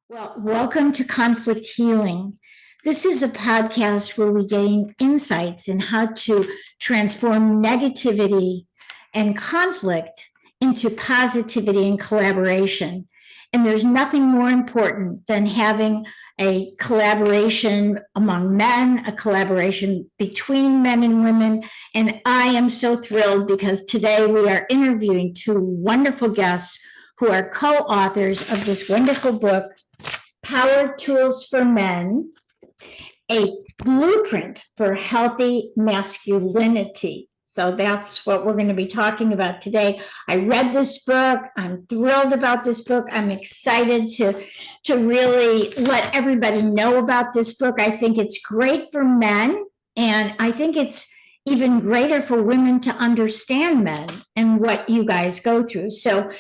Well, welcome to Conflict Healing. This is a podcast where we gain insights in how to transform negativity and conflict into positivity and collaboration. And there's nothing more important than having a collaboration among men, a collaboration between men and women. And I am so thrilled because today we are interviewing two wonderful guests who are co-authors of this wonderful book, Power Tools for Men, a blueprint for healthy masculinity. So that's what we're going to be talking about today. I read this book. I'm thrilled about this book. I'm excited to really let everybody know about this book. I think it's great for men, and I think it's even greater for women to understand men and what you guys go through. So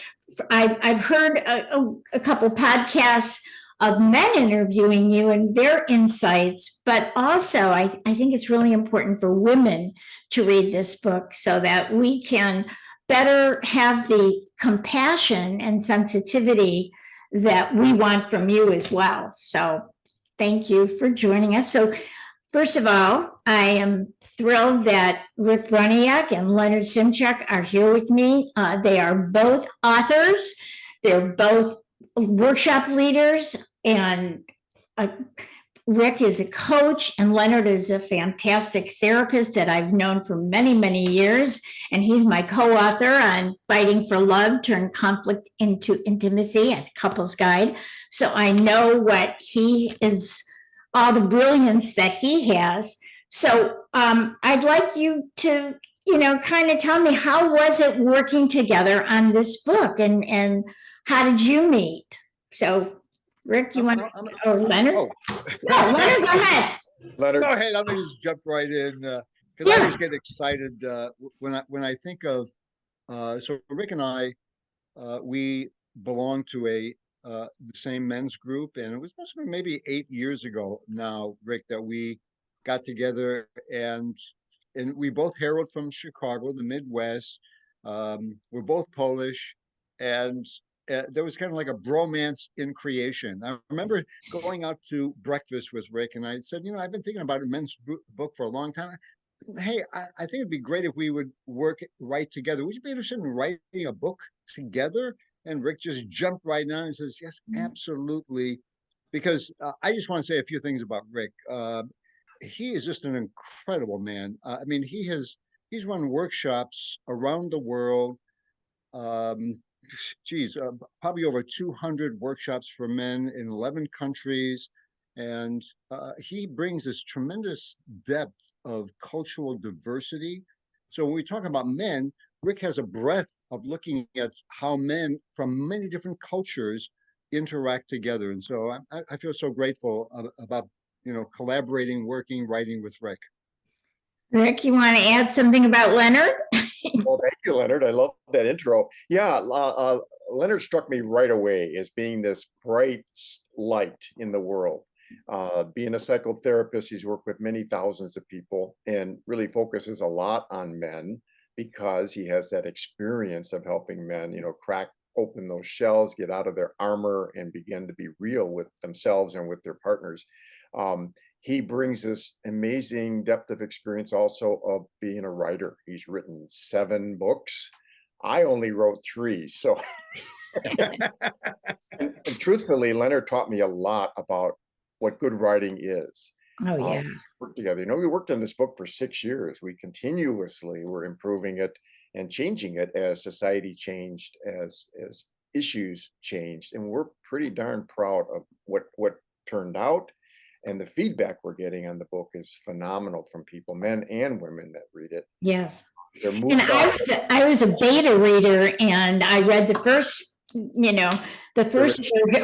I've heard a couple podcasts of men interviewing you and their insights, but also I think it's really important for women to read this book so that we can better have the compassion and sensitivity that we want from you as well. So thank you for joining us. So first of all, I am thrilled that Rick Broneic and Leonard Szymczak are here with me. They are both authors. They're both workshop leaders, and Rick is a coach, and Leonard is a fantastic therapist that I've known for many, many years. And he's my co-author on Fighting for Love, Turn Conflict into Intimacy at Couples Guide. So I know what he is, all the brilliance that he has. So I'd like you to, kind of tell me, how was it working together on this book, and how did you meet? So, Rick, you want to, or Leonard? Oh. No, Leonard, go ahead. Leonard, go ahead. Let me just jump right in because I always get excited when I think of. So Rick and I, we belong to the same men's group, and it was maybe 8 years ago now, Rick, that we got together, and we both hailed from Chicago, the Midwest. We're both Polish, and there was kind of like a bromance in creation. I remember going out to breakfast with Rick, and I said, I've been thinking about a men's book for a long time. Hey, I think it'd be great if we would write together. Would you be interested in writing a book together? And Rick just jumped right on and says, yes, absolutely. Because I just want to say a few things about Rick. He is just an incredible man. He's run workshops around the world. Probably over 200 workshops for men in 11 countries. And he brings this tremendous depth of cultural diversity. So when we talk about men, Rick has a breadth of looking at how men from many different cultures interact together. And so I feel so grateful about, collaborating, working, writing with Rick. Rick, you want to add something about Leonard? Well, thank you, Leonard. I love that intro. Yeah, Leonard struck me right away as being this bright light in the world. Being a psychotherapist, he's worked with many thousands of people and really focuses a lot on men because he has that experience of helping men, crack open those shells, get out of their armor, and begin to be real with themselves and with their partners. He brings this amazing depth of experience also of being a writer. He's written 7 books. I only wrote 3. So, and truthfully, Leonard taught me a lot about what good writing is. Oh, yeah. Work together. We worked on this book for 6 years. We continuously were improving it and changing it as society changed, as issues changed. And we're pretty darn proud of what turned out. And the feedback we're getting on the book is phenomenal from people, men and women that read it. Yes. And I was a beta reader, and I read the first,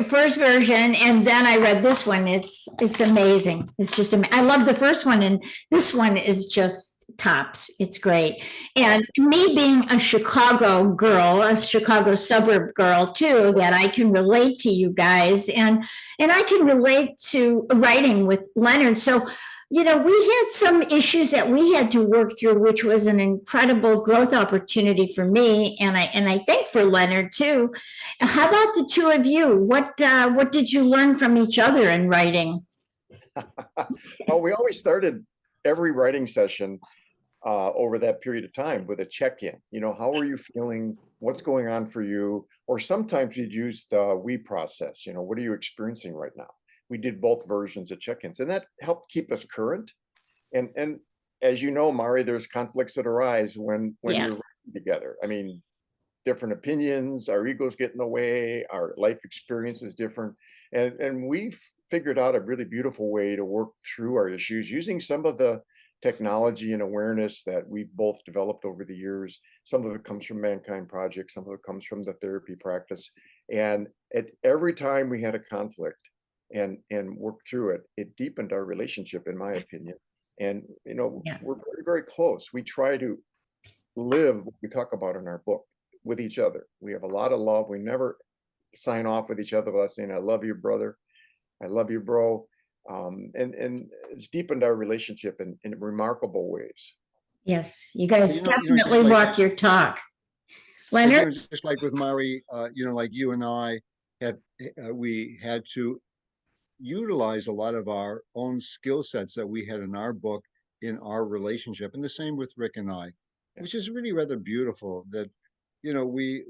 first version, and then I read this one. It's amazing. It's just amazing. I love the first one, and this one is just tops. It's great. And me being a Chicago girl, a Chicago suburb girl too, that I can relate to you guys, and I can relate to writing with Leonard. So we had some issues that we had to work through, which was an incredible growth opportunity for me, and I think for Leonard too. How about the two of you? What did you learn from each other in writing? Well, we always started every writing session over that period of time with a check-in. How are you feeling? What's going on for you? Or sometimes we'd use the we process. What are you experiencing right now? We did both versions of check-ins, and that helped keep us current. And as you know, Mari, there's conflicts that arise when Yeah. you're writing together. I mean, different opinions, our egos get in the way, our life experience is different. And we've figured out a really beautiful way to work through our issues using some of the technology and awareness that we've both developed over the years. Some of it comes from Mankind Project, some of it comes from the therapy practice. And at every time we had a conflict and worked through it, it deepened our relationship, in my opinion. And Yeah. we're very, very close. We try to live what we talk about in our book with each other. We have a lot of love. We never sign off with each other without saying, I love you, brother. I love you, bro. And it's deepened our relationship in remarkable ways. Yes, you guys just definitely like- walk your talk. Leonard? Just like with Mari, like you and I have, we had to utilize a lot of our own skill sets that we had in our book in our relationship, and the same with Rick and I, which is really rather beautiful. That we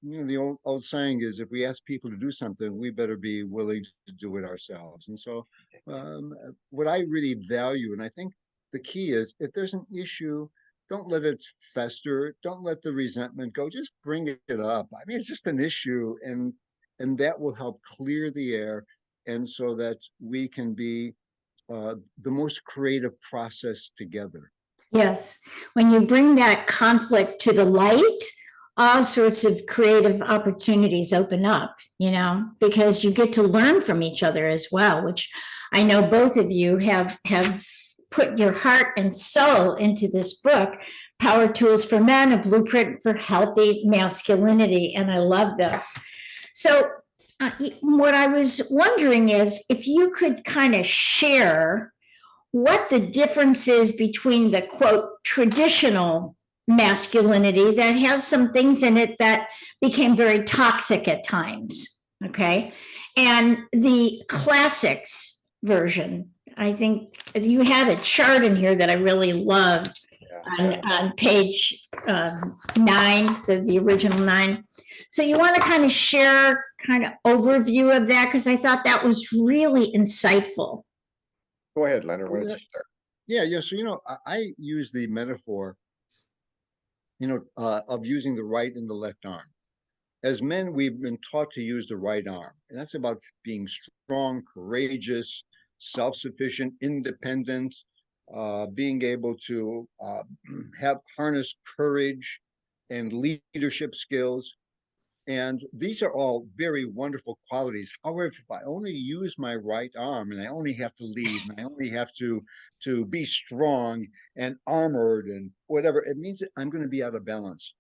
the old saying is, if we ask people to do something, we better be willing to do it ourselves. And so, what I really value, and I think the key is, if there's an issue, don't let it fester. Don't let the resentment go. Just bring it up. I mean, it's just an issue, and that will help clear the air, and so that we can be the most creative process together. Yes, when you bring that conflict to the light, all sorts of creative opportunities open up, because you get to learn from each other as well, which I know both of you have put your heart and soul into this book, Power Tools for Men, a blueprint for healthy masculinity. And I love this. So what I was wondering is if you could kind of share what the difference is between the quote traditional masculinity that has some things in it that became very toxic at times, okay, and the classics version. I think you had a chart in here that I really loved on page 9, the original 9. So you want to kind of share kind of overview of that, because I thought that was really insightful. Go ahead, Leonard. Why don't you start? Yeah. So, I use the metaphor, of using the right and the left arm. As men, we've been taught to use the right arm, and that's about being strong, courageous, self-sufficient, independent, being able to harness courage and leadership skills. And these are all very wonderful qualities. However, if I only use my right arm and I only have to lead and I only have to be strong and armored and whatever, it means that I'm going to be out of balance.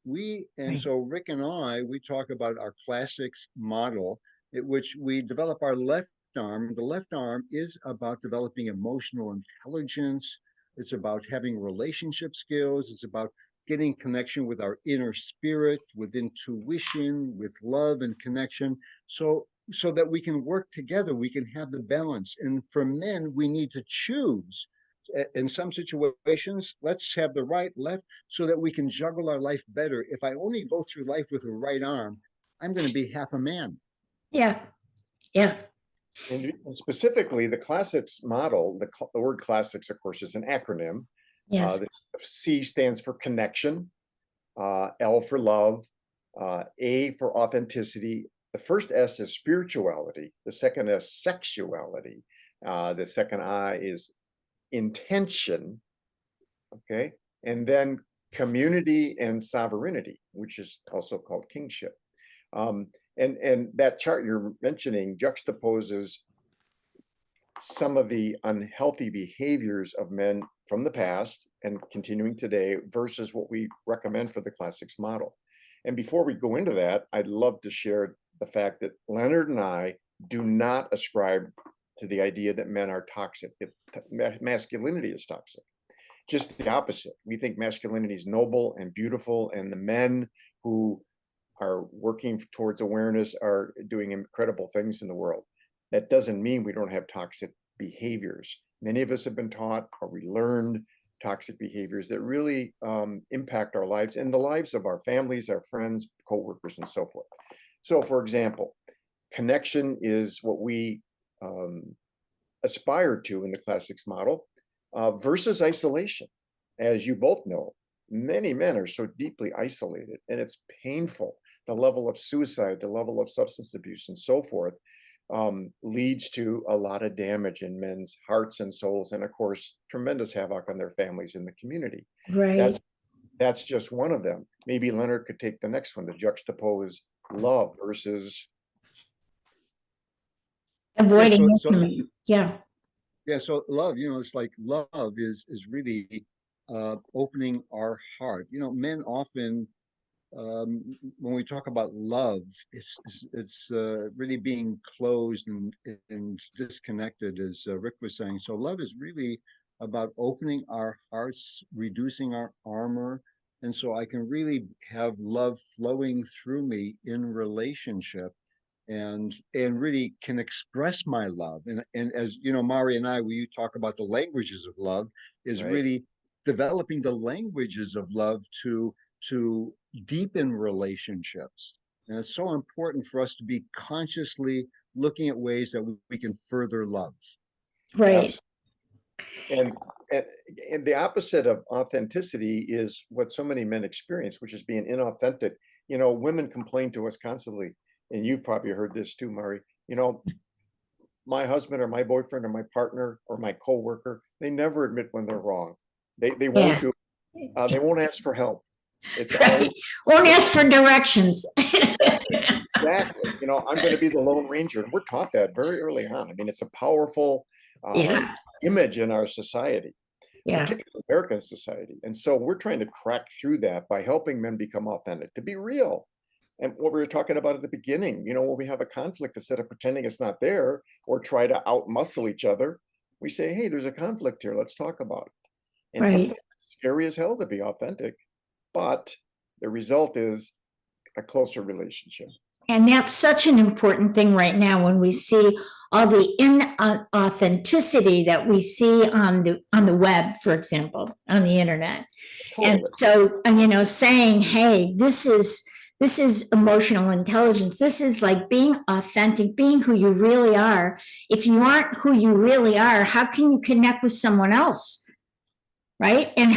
So Rick and I, we talk about our classics model, in which we develop our left arm. The left arm is about developing emotional intelligence. It's about having relationship skills. It's about getting connection with our inner spirit, with intuition, with love and connection, so that we can work together, we can have the balance. And for men, we need to choose. In some situations, let's have the right, left, so that we can juggle our life better. If I only go through life with a right arm, I'm going to be half a man. Yeah. And specifically, the classics model, the word classics, of course, is an acronym. Yes. The C stands for connection, L for love, A for authenticity. The first S is spirituality. The second S, sexuality. The second I is intention. Okay. And then community and sovereignty, which is also called kingship. And that chart you're mentioning juxtaposes some of the unhealthy behaviors of men from the past and continuing today versus what we recommend for the classics model. And before we go into that, I'd love to share the fact that Leonard and I do not ascribe to the idea that men are toxic, that masculinity is toxic. Just the opposite. We think masculinity is noble and beautiful, and the men who are working towards awareness are doing incredible things in the world. That doesn't mean we don't have toxic behaviors. Many of us have been taught or we learned toxic behaviors that really impact our lives and the lives of our families, our friends, coworkers, and so forth. So, for example, connection is what we aspire to in the classics model versus isolation. As you both know, many men are so deeply isolated, and it's painful. The level of suicide, the level of substance abuse, and so forth leads to a lot of damage in men's hearts and souls, and of course, tremendous havoc on their families and the community. Right. That's just one of them. Maybe Leonard could take the next one, to juxtapose love versus Avoiding so- intimacy. Yeah. Yeah, so love, it's like love is really opening our heart. Men often, when we talk about love, it's really being closed and disconnected, as Rick was saying. So love is really about opening our hearts, reducing our armor, and so I can really have love flowing through me in relationship, and really can express my love. And as you know, Mari and I, we talk about the languages of love, is Right. really developing the languages of love to deepen relationships. And it's so important for us to be consciously looking at ways that we can further love. Right. And, and and the opposite of authenticity is what so many men experience, which is being inauthentic. Women complain to us constantly, and you've probably heard this too, Mari. My husband or my boyfriend or my partner or my coworker, they never admit when they're wrong. They won't Yeah. do it. They won't ask for help. It's Right. always Won't ask for directions. exactly. I'm going to be the Lone Ranger, and we're taught that very early on. I mean, it's a powerful Yeah. image in our society, Yeah. particularly American society. And so we're trying to crack through that by helping men become authentic, to be real. And what we were talking about at the beginning, when we have a conflict, instead of pretending it's not there or try to outmuscle each other, we say, hey, there's a conflict here. Let's talk about it. And Right. sometimes it's scary as hell to be authentic, but the result is a closer relationship. And that's such an important thing right now when we see all the inauthenticity that we see on the web, for example, on the internet. And Totally. so, saying, hey, this is emotional intelligence. This is like being authentic, being who you really are. If you aren't who you really are, how can you connect with someone else? Right? And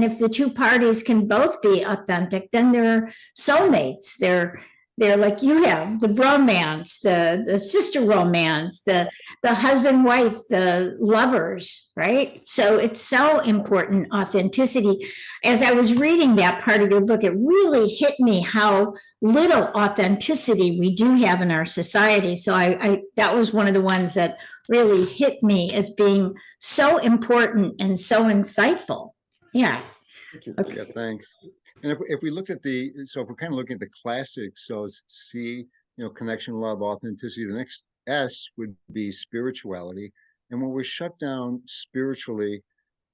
if the two parties can both be authentic, then they're soulmates. They're like you have the bromance, the sister romance, the husband wife, the lovers, right? So it's so important, authenticity. As I was reading that part of your book, it really hit me how little authenticity we do have in our society. So I that was one of the ones that really hit me as being so important and so insightful. Yeah. Thank you. Okay. Yeah, thanks. And if we look at if we're kind of looking at the classics, so it's C, connection, love, authenticity. The next S would be spirituality. And when we're shut down spiritually,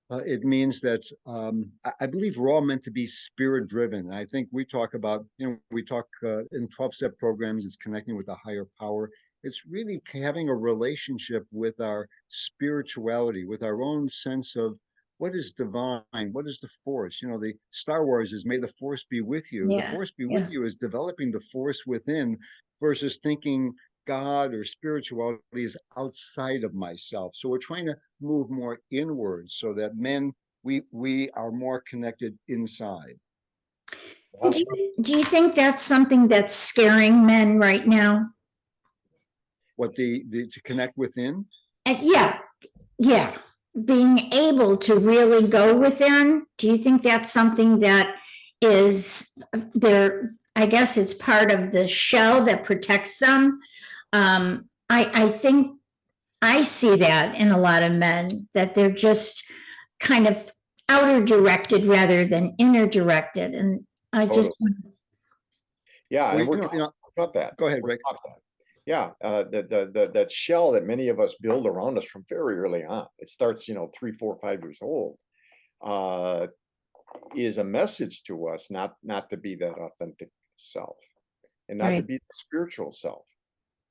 it means that I believe we're all meant to be spirit driven. I think we talk about, we talk in 12-step programs, it's connecting with a higher power. It's really having a relationship with our spirituality, with our own sense of what is divine, what is the force. The Star Wars is may the force be with you. Yeah, The force be yeah. with you is developing the force within versus thinking God or spirituality is outside of myself. So we're trying to move more inwards so that men, we are more connected inside. Do you think that's something that's scaring men right now? What to connect within? Yeah. Being able to really go within. Do you think that's something that is there? I guess it's part of the shell that protects them. I think I see that in a lot of men, that they're just kind of outer directed rather than inner directed. And I just, Yeah, Well, and we're taught that. go ahead, We're Rick. taught that. Yeah, that shell that many of us build around us from very early on. It starts, 3, 4, 5 years old. Uh, is a message to us not to be that authentic self and not to Right. be the spiritual self.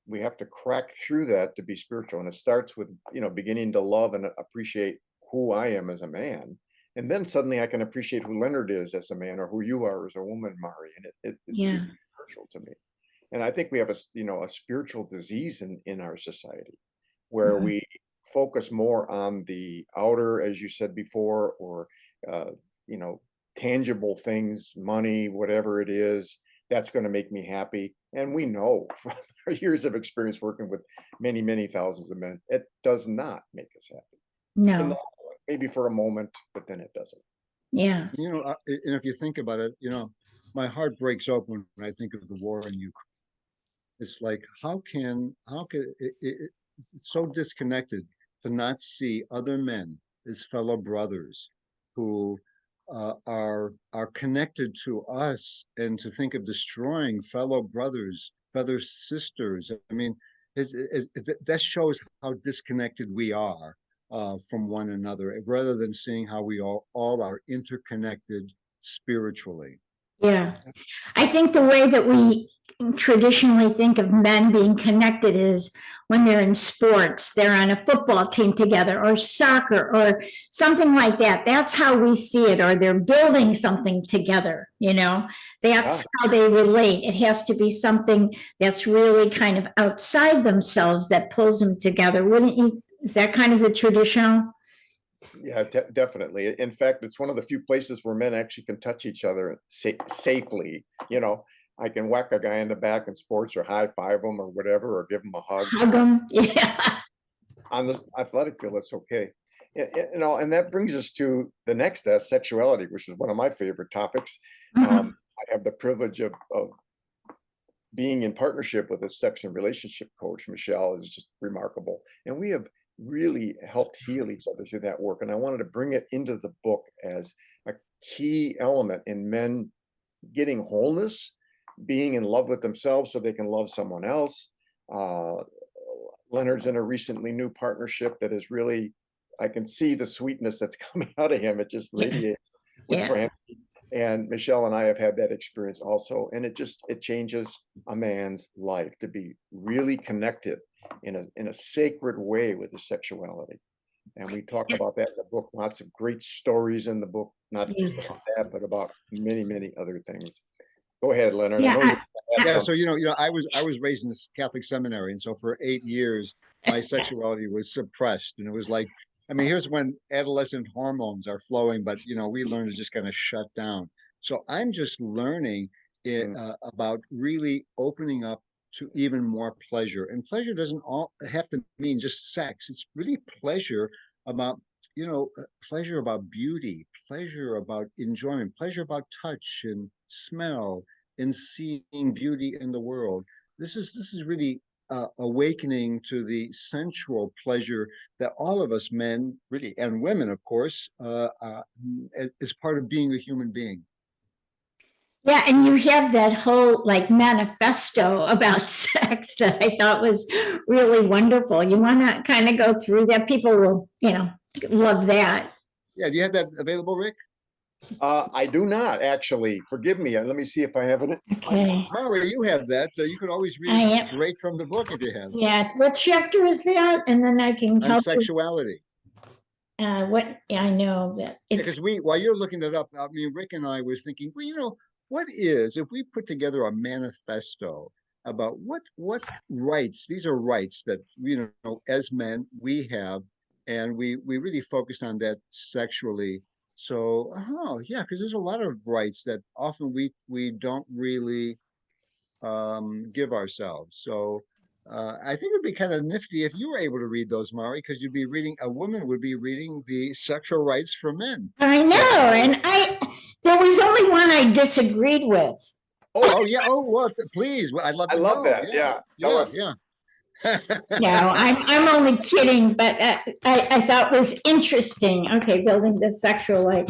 We have to crack through that to be spiritual, and it starts with beginning to love and appreciate who I am as a man, and then suddenly I can appreciate who Leonard is as a man, or who you are as a woman, Mari, and it's Yeah. just spiritual to me. And I think we have a spiritual disease in our society where Mhm. we focus more on the outer, as you said before, or uh, you know, tangible things, money, whatever it is, that's going to make me happy. And we know from our years of experience working with many, many thousands of men, it does not make us happy. In the No. maybe for a moment, but then it doesn't. Yeah. And if you think about it, my heart breaks open when I think of the war in Ukraine. It's like, how can it's so disconnected to not see other men as fellow brothers who are connected to us, and to think of destroying fellow brothers, fellow sisters. I mean, that shows how disconnected we are from one another, rather than seeing how we all are interconnected spiritually. Yeah. I think the way that we traditionally think of men being connected is when they're in sports, they're on a football team together, or soccer, or something like that. That's how we see it, or they're building something together, That's Yeah. how they relate. It has to be something that's really kind of outside themselves that pulls them together. Wouldn't you? Is that kind of the traditional? Yeah, definitely. In fact, it's one of the few places where men actually can touch each other safely. I can whack a guy in the back in sports, or high five him, or whatever, or give him a hug. Hug them? Yeah. On the athletic field, it's okay. And that brings us to the next, sexuality, which is one of my favorite topics. Mhm. I have the privilege of being in partnership with a sex and relationship coach. Michelle is just remarkable, and we have really helped heal each other through that work. And I wanted to bring it into the book as a key element in men getting wholeness, being in love with themselves so they can love someone else. Uh, Leonard's in a recently new partnership that is really, I can see the sweetness that's coming out of him. It just radiates with Yeah. Francie. And Michelle and I have had that experience also. And it changes a man's life to be really connected in a sacred way with his sexuality. And we talk about that in the book. Lots of great stories in the book, not just Yes. about that, but about many, many other things. Go ahead, Leonard. I Yeah. know you had Yeah, so something. I was raised in this Catholic seminary, and so for 8 years, my sexuality was suppressed, and it was like, I mean, here's when adolescent hormones are flowing, but we learn to just kind of shut down. So I'm just learning Mm, about really opening up to even more pleasure, and pleasure doesn't all have to mean just sex. It's really pleasure about pleasure about beauty, pleasure about enjoyment, pleasure about touch and smell, in seeing beauty in the world. This is really awakening to the sensual pleasure that all of us men, really, and women, of course, is part of being a human being. Yeah, and you have that whole like manifesto about sex that I thought was really wonderful. You want to kind of go through that? People will, love that. Yeah, do you have that available, Rick? I do not actually. Forgive me. Let me see if I have it. Okay. Mara, you have that. You could always read I it am. straight from the book if you have. Yeah. What chapter is that? And then I can On help you. sexuality. What I know that Because it's. while you're looking that up, I mean, Rick and I was thinking, well, what is, if we put together a manifesto about what rights, these are rights that, as men we have, and we really focused on that sexually. So, oh yeah, because there's a lot of rights that often we don't really give ourselves. So I think it'd be kind of nifty if you were able to read those, Mari, because a woman would be reading the sexual rights for men. I know, and there was only one I disagreed with. Oh yeah. Oh, well, please. I'd love I to love know. that. Yeah. Yeah. Tell us. Yeah. No, I'm only kidding, but I thought was interesting. Okay, building the sexual life.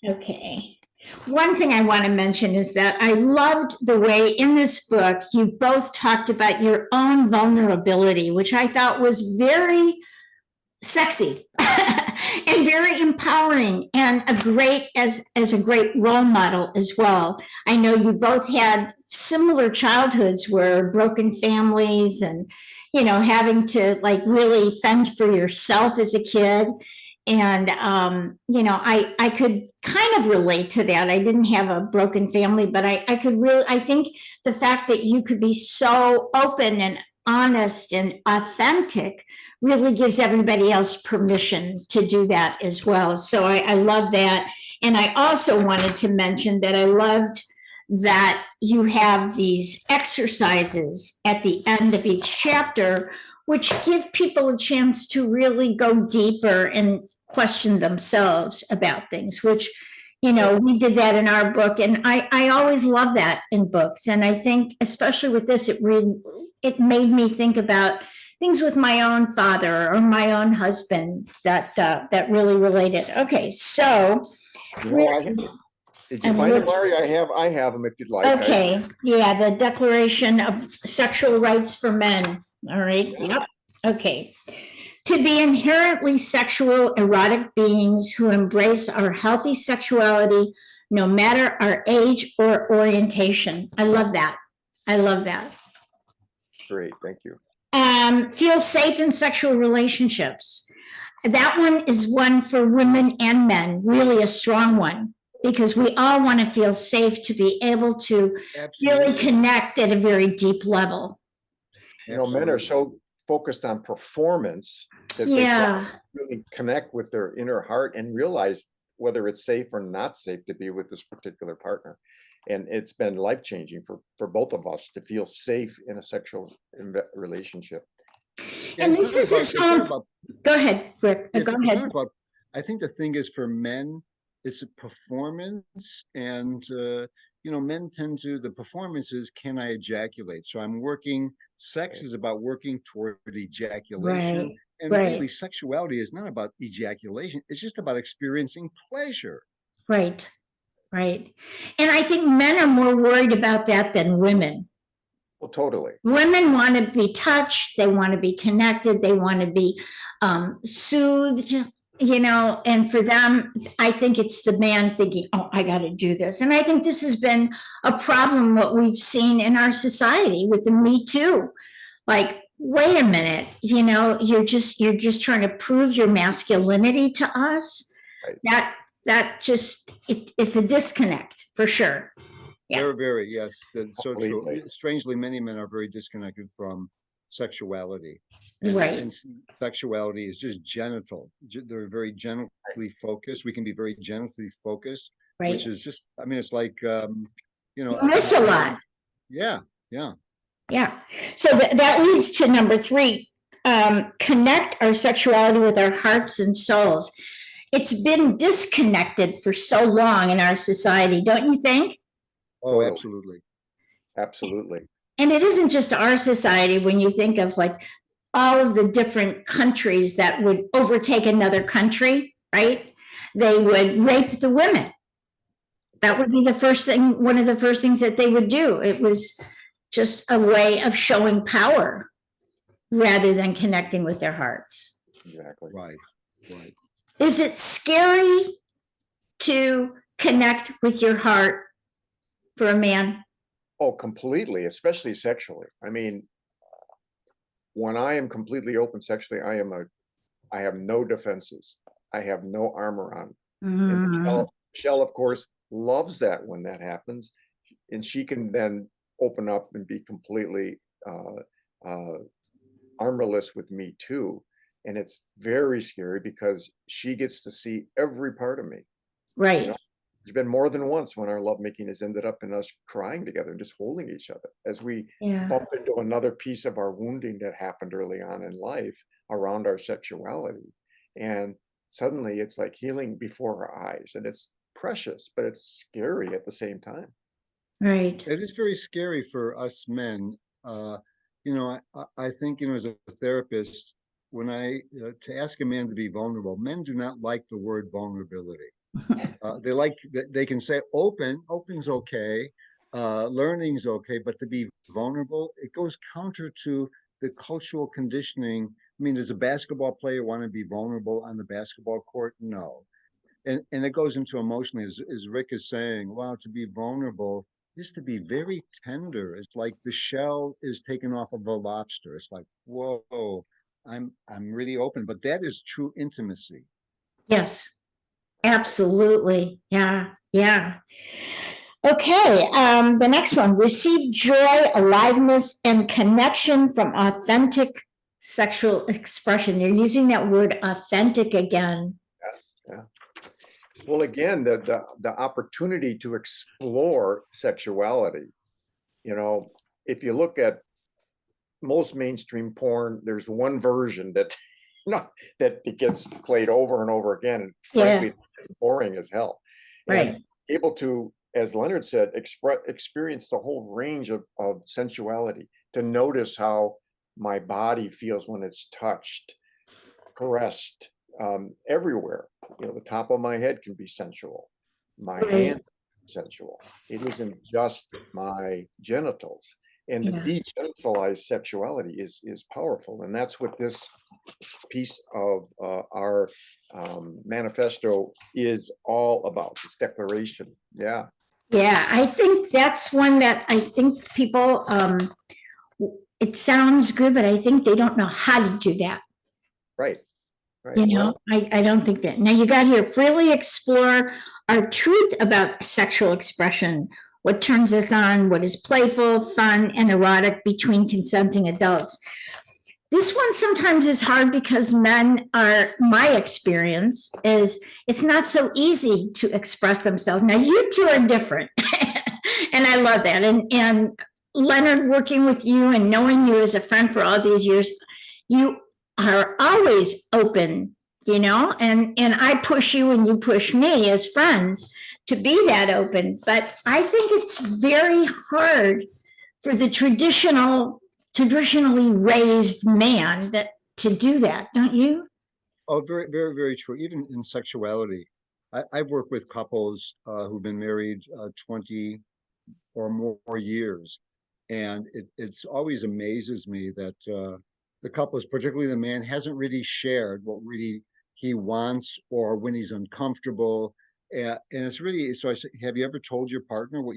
Okay. One thing I want to mention is that I loved the way in this book you both talked about your own vulnerability, which I thought was very sexy and very empowering, and a great as a great role model as well. I know you both had similar childhoods where broken families and having to like really fend for yourself as a kid. And I could kind of relate to that. I didn't have a broken family, but I could really, I think the fact that you could be so open and honest and authentic really gives everybody else permission to do that as well. So I love that. And I also wanted to mention that I loved that you have these exercises at the end of each chapter, which give people a chance to really go deeper and question themselves about things, which, we did that in our book. And I always love that in books. And I think, especially with this, it made me think about things with my own father or my own husband that really related. Okay, so. Did you find them, Larry? I have them if you'd like. Okay, yeah, the Declaration of Sexual Rights for Men. All right, yep, okay. To be inherently sexual, erotic beings who embrace our healthy sexuality, no matter our age or orientation. I love that. I love that. Great, thank you. Feel safe in sexual relationships. That one is one for women and men, really a strong one, because we all want to feel safe to be able to really connect at a very deep level. Men are so focused on performance that they really connect with their inner heart and realize whether it's safe or not safe to be with this particular partner. And it's been life-changing for both of us to feel safe in a sexual relationship. And this is go ahead, Rick. Go ahead. I think the thing is, for men, it's a performance, and men tend to, the performance is, can I ejaculate? So I'm working, sex is about working toward ejaculation. Right. And really, sexuality is not about ejaculation. It's just about experiencing pleasure. Right. Right. And I think men are more worried about that than women. Well, totally. Women want to be touched. They want to be connected. They want to be soothed, and for them, I think it's the man thinking, oh, I got to do this. And I think this has been a problem, what we've seen in our society with the Me Too. Like, wait a minute, you're just trying to prove your masculinity to us. Right. That just, it's a disconnect for sure. Yeah. Very, yes. That's so true. Strangely, many men are very disconnected from sexuality. And sexuality is just genital. They're very genitally focused. We can be very genitally focused, which is just, it's like, you miss a lot. Yeah. So that leads to number 3, connect our sexuality with our hearts and souls. It's been disconnected for so long in our society, don't you think? Oh, absolutely. Absolutely. And it isn't just our society. When you think of like all of the different countries that would overtake another country, right? They would rape the women. That would be the first thing, one of the first things that they would do. It was just a way of showing power rather than connecting with their hearts. Exactly. Right. Is it scary to connect with your heart for a man? Oh, completely, especially sexually. When I am completely open sexually, I have no defenses. I have no armor on. Mm-hmm. And Michelle, of course, loves that when that happens. And she can then open up and be completely armorless with me too. And it's very scary because she gets to see every part of me. Right. There's been more than once when our lovemaking has ended up in us crying together and just holding each other as we bump into another piece of our wounding that happened early on in life around our sexuality. And suddenly it's like healing before our eyes, and it's precious, but it's scary at the same time. Right. It is very scary for us men. I think, as a therapist, when to ask a man to be vulnerable, men do not like the word vulnerability. They can say open's okay, learning's okay, but to be vulnerable, it goes counter to the cultural conditioning. I mean, does a basketball player want to be vulnerable on the basketball court? No. And it goes into emotionally, as Rick is saying, wow, to be vulnerable is to be very tender. It's like the shell is taken off of a lobster. It's like, whoa, I'm really open. But that is true intimacy. Yes, absolutely. Yeah, yeah. Okay, the next one, receive joy, aliveness, and connection from authentic sexual expression. They're using that word authentic again. Yeah. Well, again, the opportunity to explore sexuality. You know, if you look at most mainstream porn, there's one version that that it gets played over and over again, and frankly, it's boring as hell. Right. And able to, as Leonard said, experience the whole range of sensuality, to notice how my body feels when it's touched, caressed, everywhere. You know, the top of my head can be sensual. My hands sensual. It isn't just my genitals. And the degenitalized sexuality is powerful. And that's what this piece of our manifesto is all about, this declaration. Yeah. Yeah, I think that's one that I think people, it sounds good, but I think they don't know how to do that. Right. Right. You know, I don't think that. Now you got here, freely explore our truth about sexual expression, what turns us on, what is playful, fun, and erotic between consenting adults. This one sometimes is hard because men are, my experience is it's not so easy to express themselves. Now you two are different. And I love that. And Leonard, working with you and knowing you as a friend for all these years, you are always open, you know, and I push you and you push me as friends to be that open. But I think it's very hard for the traditionally raised man that to do that, don't you? Oh, very, very, very true. Even in sexuality, I've worked with couples who've been married 20 or more years, and it's always amazes me that the couples, particularly the man, hasn't really shared what really he wants or when he's uncomfortable. And it's really, so I said, have you ever told your partner what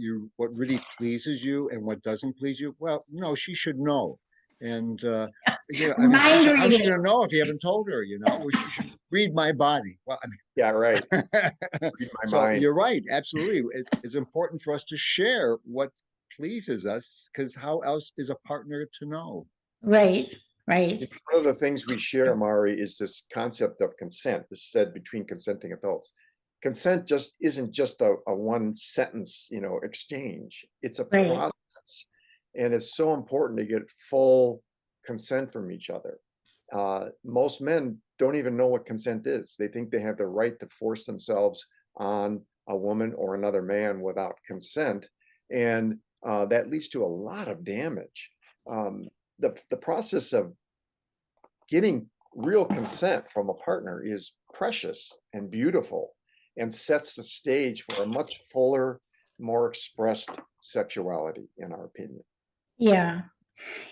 really pleases you and what doesn't please you? Well, no, she should know. And yeah, I mean, how's she gonna know if you haven't told her? You know, well, she should read my body. Well, I mean, yeah, right. Read my mind. You're right, absolutely. It's important for us to share what pleases us, because how else is a partner to know? Right, right. One of the things we share, Mari, is this concept of consent. This is said between consenting adults. Consent just isn't just a one sentence, you know, exchange. It's a process, and it's so important to get full consent from each other. Most men don't even know what consent is. They think they have the right to force themselves on a woman or another man without consent, and that leads to a lot of damage. The process of getting real consent from a partner is precious and beautiful, and sets the stage for a much fuller, more expressed sexuality, in our opinion. Yeah.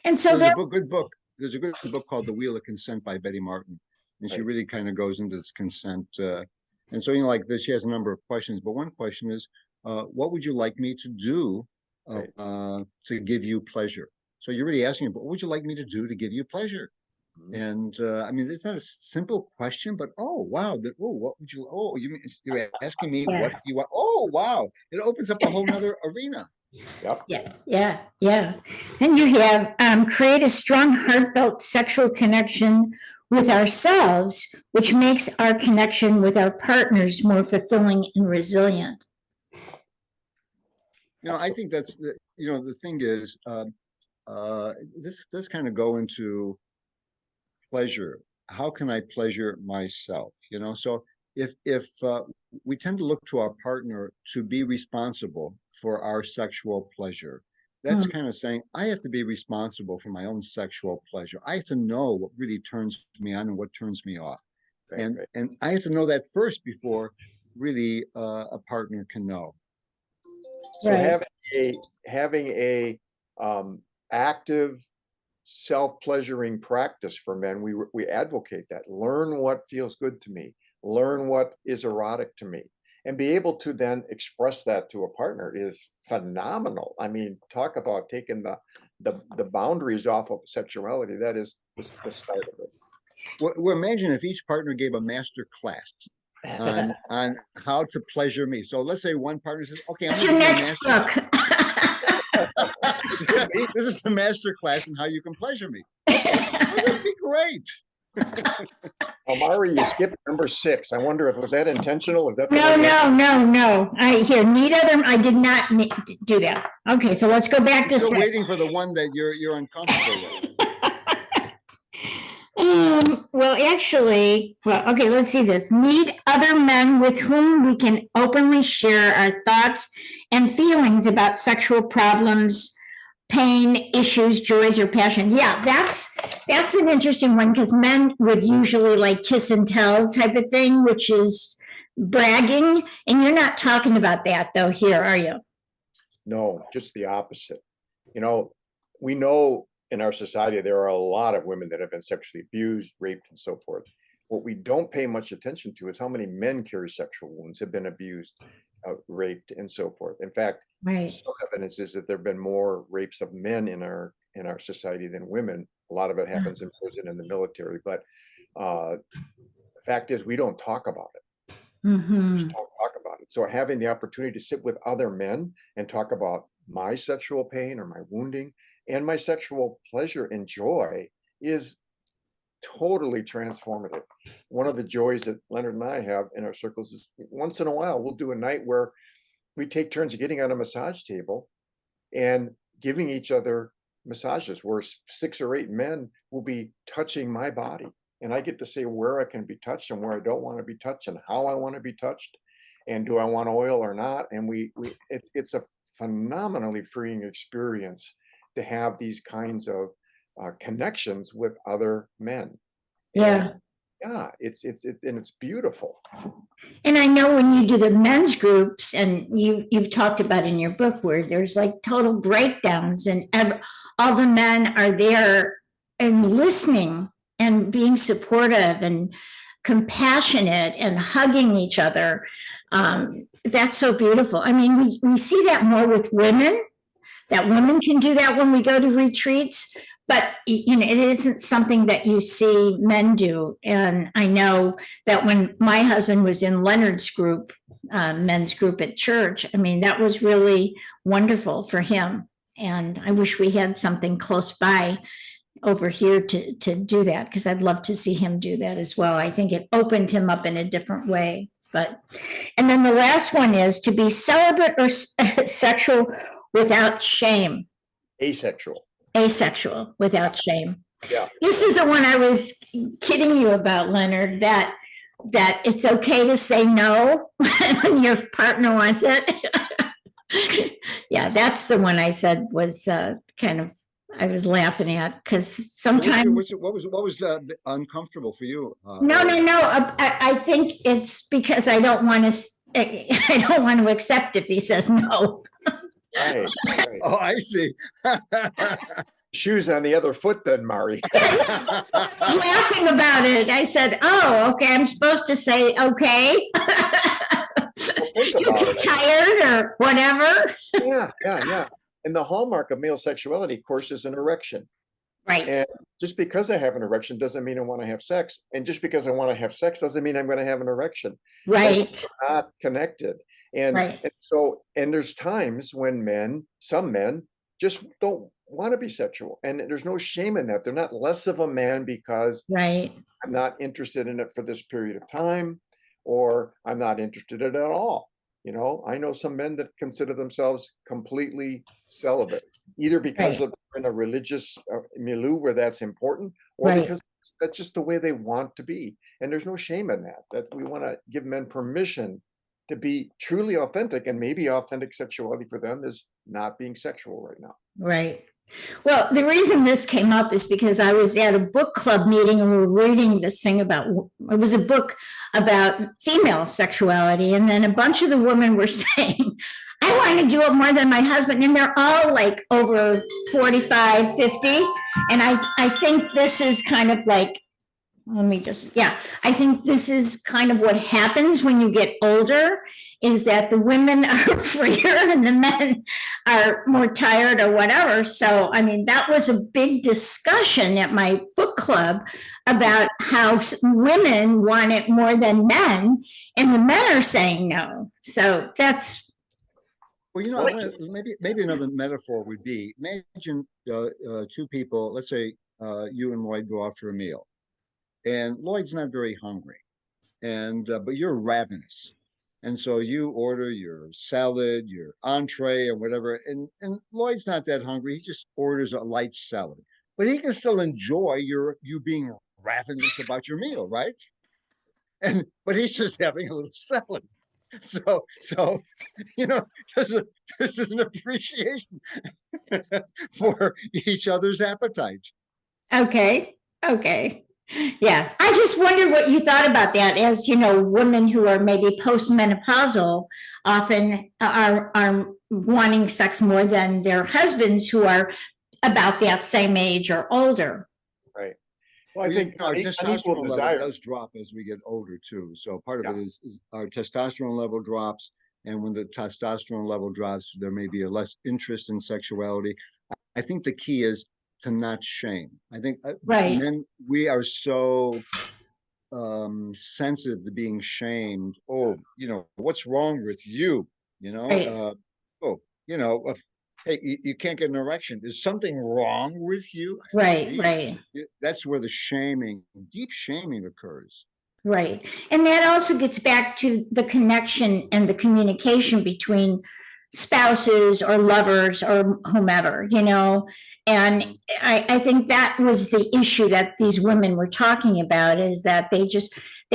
And so there's a good book. There's a good book called The Wheel of Consent by Betty Martin. And she really kind of goes into this consent. And so, you know, like this, she has a number of questions, but one question is, what would you like me to do to give you pleasure? So you're really asking, but what would you like me to do to give you pleasure? And I mean, it's not a simple question, but oh wow, what would you? Oh, you're asking me what do you want? Oh wow, it opens up a whole nother arena. Yep. Yeah. And you have create a strong, heartfelt sexual connection with ourselves, which makes our connection with our partners more fulfilling and resilient. You know, I think that's you know, the thing is, this kind of go into pleasure. How can I pleasure myself? You know, so if we tend to look to our partner to be responsible for our sexual pleasure, that's kind of saying I have to be responsible for my own sexual pleasure. I have to know what really turns me on and what turns me off, and I have to know that first before really a partner can know. So Right. having a active self-pleasuring practice for men, we advocate that. Learn what feels good to me, learn what is erotic to me, and be able to then express that to a partner is phenomenal. I mean, talk about taking the boundaries off of sexuality. That is the start of it. Well, imagine if each partner gave a master class on how to pleasure me. So let's say one partner says, "Okay, I'm That's going your to give you a next master. book. This is a master class in how you can pleasure me." That'd be great. Mari, you skipped number 6. I wonder if was that intentional? Is that the No, one that- no. I need other. I did not do that. Okay, so let's go back to Still 6. waiting for the one that you're uncomfortable with. Well, actually, okay, let's see this. Meet other men with whom we can openly share our thoughts and feelings about sexual problems, pain, issues, joys, or passion. Yeah, that's an interesting one because men would usually like kiss and tell type of thing, which is bragging. And you're not talking about that though here, are you? No, just the opposite. You know, we know in our society there are a lot of women that have been sexually abused, raped, and so forth. What we don't pay much attention to is how many men carry sexual wounds, have been abused, raped, and so forth. In fact, Right. some evidence is that there have been more rapes of men in our society than women. A lot of it happens in prison and the military, but the fact is we don't talk about it. Mm-hmm. Just don't talk about it. So having the opportunity to sit with other men and talk about my sexual pain or my wounding and my sexual pleasure and joy is totally transformative. One of the joys that Leonard and I have in our circles is once in a while we'll do a night where we take turns getting on a massage table and giving each other massages where 6 or 8 men will be touching my body. And I get to say where I can be touched and where I don't want to be touched and how I want to be touched. And do I want oil or not? And it's a phenomenally freeing experience to have these kinds of connections with other men. Yeah. And yeah, it's beautiful. And I know when you do the men's groups, and you've talked about in your book where there's like total breakdowns, and all the men are there and listening and being supportive and compassionate and hugging each other. That's so beautiful. I mean, we see that more with women, that women can do that when we go to retreats, but you know, it isn't something that you see men do. And I know that when my husband was in Leonard's group, men's group at church, I mean, that was really wonderful for him. And I wish we had something close by over here to do that, because I'd love to see him do that as well. I think it opened him up in a different way. And then the last one is to be celibate or sexual without shame. Asexual Without shame. Yeah. This is the one I was kidding you about, Leonard, that it's okay to say no when your partner wants it. Yeah, that's the one I said was kind of, I was laughing at, because sometimes. What was uncomfortable for you? No. I think it's because I don't want to accept if he says no. Right. Oh, I see. Shoes on the other foot then, Mari. Laughing about it. I said, oh, okay, I'm supposed to say okay. You get tired or whatever. Yeah. And the hallmark of male sexuality, of course, is an erection. Right. And just because I have an erection doesn't mean I want to have sex. And just because I want to have sex doesn't mean I'm going to have an erection. Right. Those are not connected. And and there's times when some men just don't want to be sexual. And there's no shame in that. They're not less of a man because I'm not interested in it for this period of time, or I'm not interested in it at all. You know, I know some men that consider themselves completely celibate, either because of in a religious milieu where that's important, or because that's just the way they want to be. And there's no shame in that we want to give men permission to be truly authentic, and maybe authentic sexuality for them is not being sexual right now. Right. Well, the reason this came up is because I was at a book club meeting and we were reading this thing about, it was a book about female sexuality. And then a bunch of the women were saying, I want to do it more than my husband. And they're all like over 45, 50. And I think this is kind of like, I think this is kind of what happens when you get older, is that the women are freer and the men are more tired or whatever. So, I mean, that was a big discussion at my book club about how women want it more than men, and the men are saying no. So that's. Well, maybe another metaphor would be, imagine two people, let's say you and Lloyd go out for a meal. And Lloyd's not very hungry, and but you're ravenous, and so you order your salad, your entree, or whatever. And Lloyd's not that hungry; he just orders a light salad, but he can still enjoy you being ravenous about your meal, right? But he's just having a little salad. So there's an appreciation for each other's appetite. Okay. Yeah, I just wondered what you thought about that. As you know, women who are maybe postmenopausal often are wanting sex more than their husbands who are about that same age or older. Right. Well, I think our unequal testosterone level desire. does drop as we get older too. So part of it is our testosterone level drops, and when the testosterone level drops, there may be a less interest in sexuality. I think the key is to not shame. I think Right. men, we are so sensitive to being shamed. Oh, what's wrong with you? Right. Hey, you can't get an erection. Is something wrong with you? Right. That's where the shaming, deep shaming occurs. Right. And that also gets back to the connection and the communication between spouses or lovers or whomever, And I think that was the issue that these women were talking about, is that they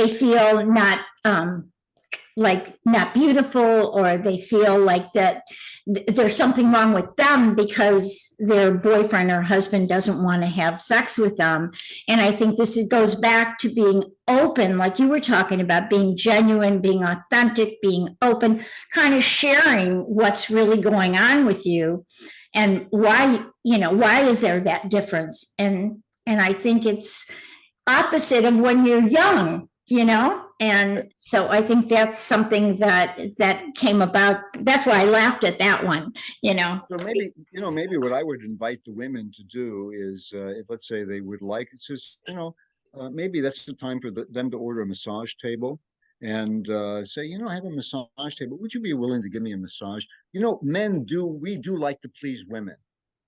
feel not like not beautiful, or they feel like that there's something wrong with them because their boyfriend or husband doesn't want to have sex with them. And I think goes back to being open, like you were talking about, being genuine, being authentic, being open, kind of sharing what's really going on with you and why is there that difference. And I think it's opposite of when you're young, and so I think that's something that came about. That's why I laughed at that one, So maybe what I would invite the women to do is, if let's say they would like, it's just, maybe that's the time for them to order a massage table and say, I have a massage table. Would you be willing to give me a massage? We do like to please women.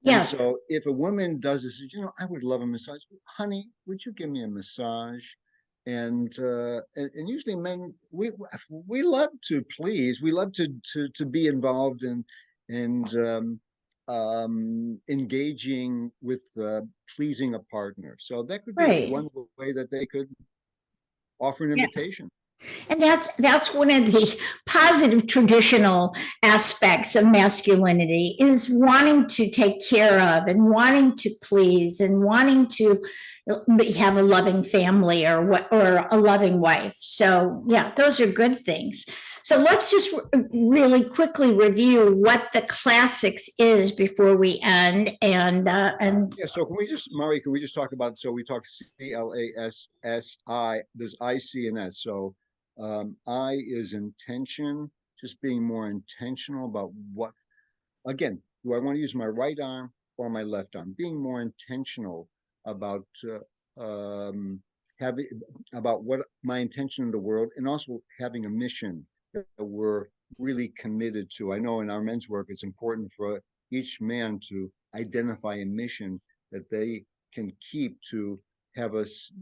Yes. And so if a woman does this, I would love a massage. Honey, would you give me a massage? And usually men, we love to please. We love to be involved in and engaging with pleasing a partner. So that could be Right. one way that they could offer an invitation. And that's one of the positive traditional aspects of masculinity, is wanting to take care of and wanting to please and wanting to have a loving family or a loving wife. So yeah, those are good things. So let's just really quickly review what the classics is before we end. And yeah. So Mari, can we just talk about? So we talk CLASSI. There's I, C, and S. So I is intention, just being more intentional about what. Again, do I want to use my right arm or my left arm? Being more intentional about about what my intention in the world, and also having a mission that we're really committed to. I know in our men's work, it's important for each man to identify a mission that they can keep to have us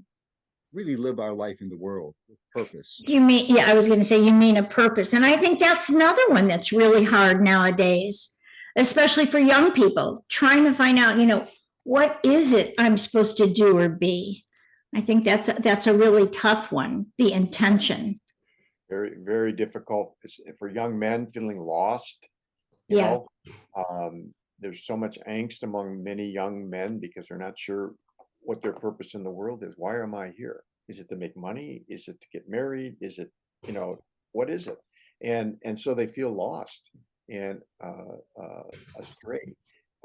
really live our life in the world with purpose. I was going to say, you mean a purpose. And I think that's another one that's really hard nowadays, especially for young people, trying to find out, what is it I'm supposed to do or be? I think that's a really tough one, the intention. Very, very difficult for young men feeling lost. there's so much angst among many young men because they're not sure what their purpose in the world is. Why am I here? Is it to make money? Is it to get married? Is it, what is it? And so they feel lost and astray.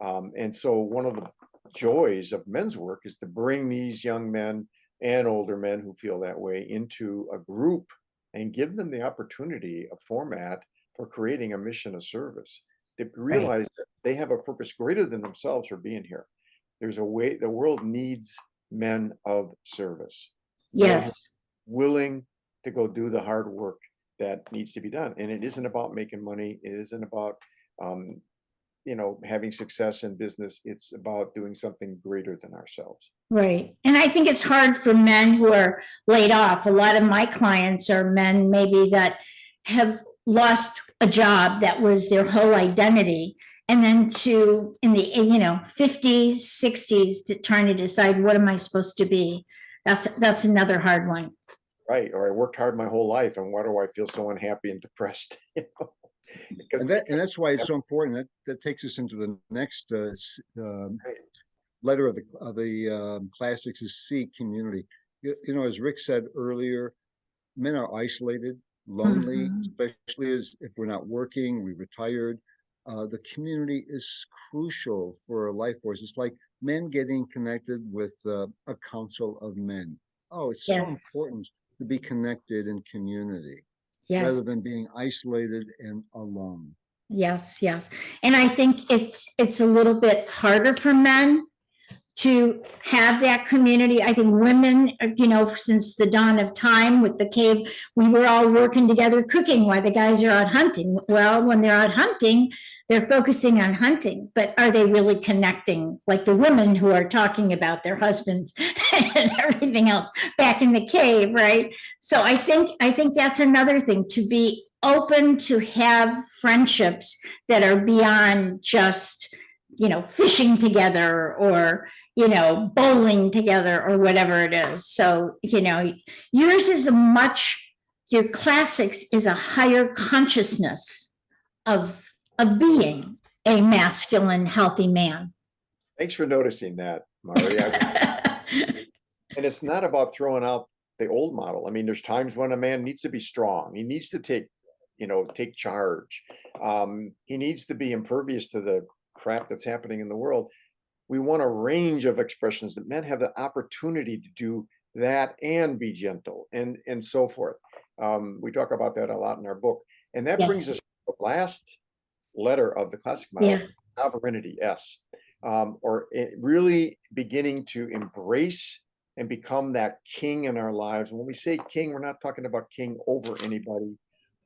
And so one of the joys of men's work is to bring these young men and older men who feel that way into a group and give them the opportunity, a format for creating a mission of service. To realize that they have a purpose greater than themselves for being here. There's a way, the world needs men of service. Yes. Willing to go do the hard work that needs to be done. And it isn't about making money. It isn't about, having success in business. It's about doing something greater than ourselves. Right. And I think it's hard for men who are laid off. A lot of my clients are men maybe that have lost a job that was their whole identity. And then in the 50s, 60s, trying to decide, what am I supposed to be? That's another hard one. Right. Or I worked hard my whole life, and why do I feel so unhappy and depressed? And that's why it's so important. That takes us into the next letter of the classics is C, community. As Rick said earlier, men are isolated, lonely, especially if we're not working, we're retired. The community is crucial for a life force. It's like men getting connected with a council of men. Oh, it's so important to be connected in community rather than being isolated and alone. Yes. And I think it's a little bit harder for men to have that community. I think women, since the dawn of time with the cave, we were all working together cooking while the guys are out hunting. Well, when they're out hunting, they're focusing on hunting, but are they really connecting like the women who are talking about their husbands and everything else back in the cave, right? So I think that's another thing, to be open to have friendships that are beyond just, fishing together or, bowling together or whatever it is. So, yours is your classics is a higher consciousness of being a masculine, healthy man. Thanks for noticing that, Mari. And it's not about throwing out the old model. I mean, there's times when a man needs to be strong. He needs to take charge. He needs to be impervious to the crap that's happening in the world. We want a range of expressions that men have the opportunity to do that and be gentle and so forth. We talk about that a lot in our book. And that brings us to the last letter of the classic model, sovereignty, S, or really beginning to embrace and become that king in our lives. When we say king, we're not talking about king over anybody.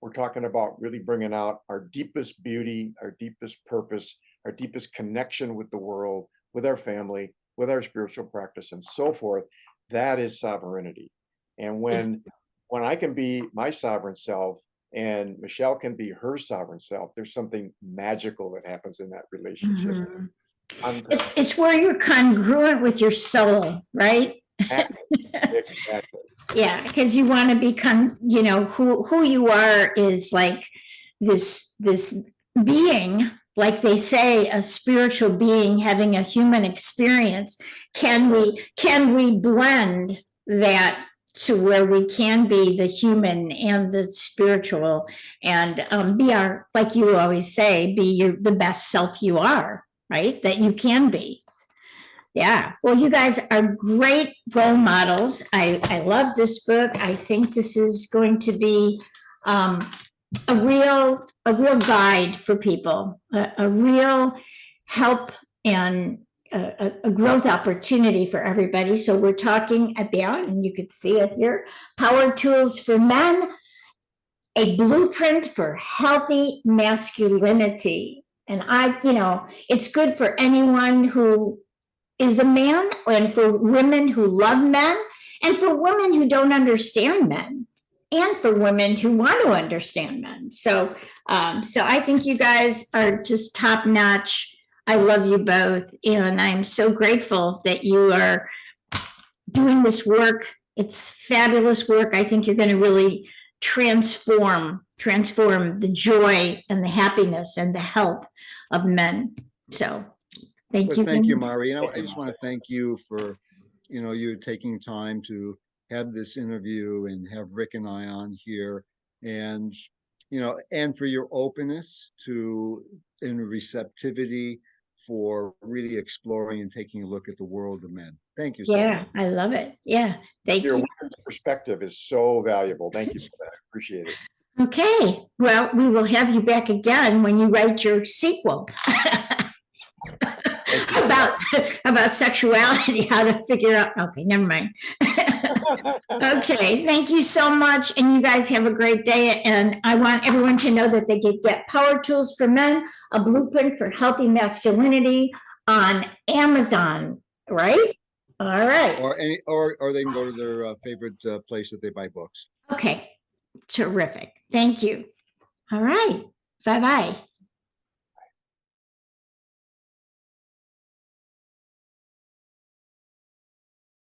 We're talking about really bringing out our deepest beauty, our deepest purpose, our deepest connection with the world, with our family, with our spiritual practice, and so forth. That is sovereignty. And when I can be my sovereign self and Michelle can be her sovereign self, there's something magical that happens in that relationship. It's where you're congruent with your soul, right? Exactly. Yeah, because you want to become, who you are is like this being, like they say, a spiritual being having a human experience. Can we blend that to where we can be the human and the spiritual and be our, like you always say, be the best self you are, right? That you can be. Yeah. Well, you guys are great role models. I love this book. I think this is going to be a real guide for people, a real help and a growth opportunity for everybody. So we're talking about, and you could see it here, Power Tools for Men, a blueprint for healthy masculinity. And it's good for anyone who is a man, and for women who love men, and for women who don't understand men, and for women who want to understand men. So I think you guys are just top notch. I love you both, and I'm so grateful that you are doing this work. It's fabulous work. I think you're going to really transform the joy and the happiness and the health of men. So thank Well, you. thank you, Mari. I just want to thank you for, you taking time to have this interview and have Rick and I on here, and, and for your openness to and receptivity for really exploring and taking a look at the world of men. Thank you so much. Yeah, I love it. Yeah, thank Your you. women's perspective is so valuable. Thank you for that. I appreciate it. Okay, well, we will have you back again when you write your sequel. about sexuality, how to figure out. Okay, never mind. Okay, thank you so much, and you guys have a great day. And I want everyone to know that they can get Power Tools for Men, a blueprint for healthy masculinity on Amazon, right? All right. Or they can go to their favorite place that they buy books. Okay, terrific. Thank you. All right. Bye-bye.